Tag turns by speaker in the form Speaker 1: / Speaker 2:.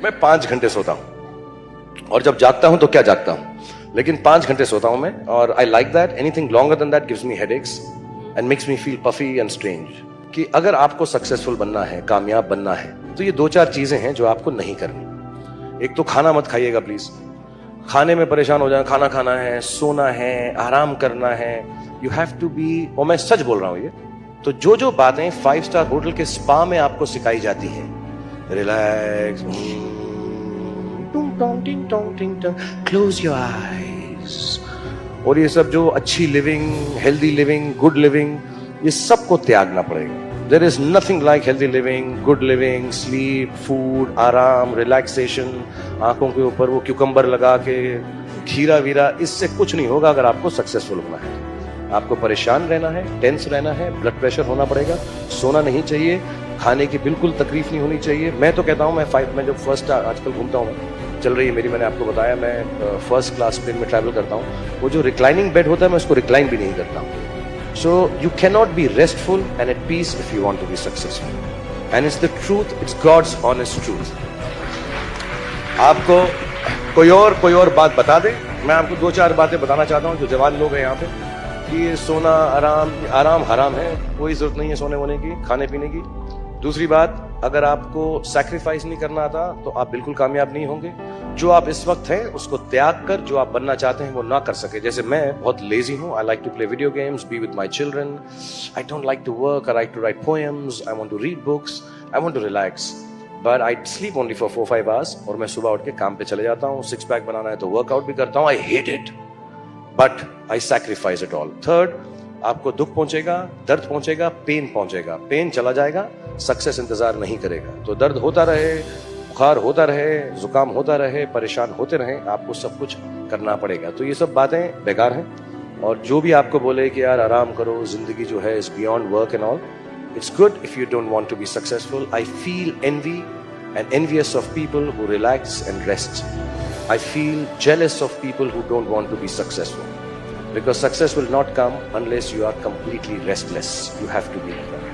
Speaker 1: मैं 5 घंटे सोता हूं और जब जागता हूं तो क्या जागता हूं, लेकिन 5 घंटे सोता हूं मैं, और I like that. Anything longer than that gives me headaches and makes me feel puffy and strange. कि अगर आपको सक्सेसफुल बनना है, कामयाब बनना है, तो ये 2-4 चीजें हैं जो आपको नहीं करनी. एक तो खाना मत खाइएगा प्लीज. खाने में परेशान हो जाए. खाना खाना है, सोना है, आराम करना है. यू हैव टू बी, और मैं सच बोल रहा हूं ये, तो जो जो बातें 5 स्टार होटल के स्पा में आपको सिखाई जाती हैं, रिलैक्स, क्लोज योर आईज, और ये सब जो अच्छी living, healthy living, good living, ये सबको त्यागना पड़ेगा. There is nothing like healthy living, good living, sleep, food, आराम, रिलैक्सेशन. आंखों के ऊपर वो क्यूकम्बर लगा के, खीरा वीरा, इससे कुछ नहीं होगा अगर आपको सक्सेसफुल होना है. आपको परेशान रहना है, टेंस रहना है, ब्लड प्रेशर होना पड़ेगा, सोना नहीं चाहिए, खाने की बिल्कुल तकलीफ नहीं होनी चाहिए. मैं तो कहता हूं, मैं जब फर्स्ट आजकल घूमता हूं, चल रही है मेरी, मैंने आपको बताया मैं फर्स्ट क्लास प्लेन में ट्रैवल करता हूं, वो जो रिक्लाइनिंग बेड होता है मैं उसको रिक्लाइन भी नहीं करता हूं. So you can not be restful and at peace if you want to be successful. And it's the truth, it's God's honest truth. आपको कोई और बात बता दे. मैं आपको 2-4 बातें बताना चाहता हूं जो जवान लोग हैं यहाँ पे, कि ये सोना, आराम हराम है, कोई जरूरत नहीं है सोने वोने की, खाने पीने की. दूसरी बात, अगर आपको सैक्रिफाइस नहीं करना आता तो आप बिल्कुल कामयाब नहीं होंगे. जो आप इस वक्त हैं उसको त्याग कर जो आप बनना चाहते हैं वो ना कर सके. जैसे मैं बहुत लेजी हूं. I like to play video games, be with my children. I don't like to work. I like to write poems. I want to read books. I want to relax. But I sleep only for 4-5 hours, और मैं सुबह उठ के काम पे चले जाता हूँ. 6 पैक बनाना है तो वर्कआउट भी करता हूँ. I hate it but I sacrifice it all. Third, आपको दुख पहुंचेगा, दर्द पहुंचेगा, पेन पहुंचेगा. पेन चला जाएगा, सक्सेस इंतजार नहीं करेगा. तो दर्द होता रहे, बुखार होता रहे, जुकाम होता रहे, परेशान होते रहे, आपको सब कुछ करना पड़ेगा. तो ये सब बातें बेकार हैं. और जो भी आपको बोले कि यार आराम करो, जिंदगी जो है is beyond work and all, it's good if you don't want to be successful. I feel envy and envious of people who relax and rest. I feel jealous of people who don't want to be successful, because success will not come unless you are completely restless. You have to be like that.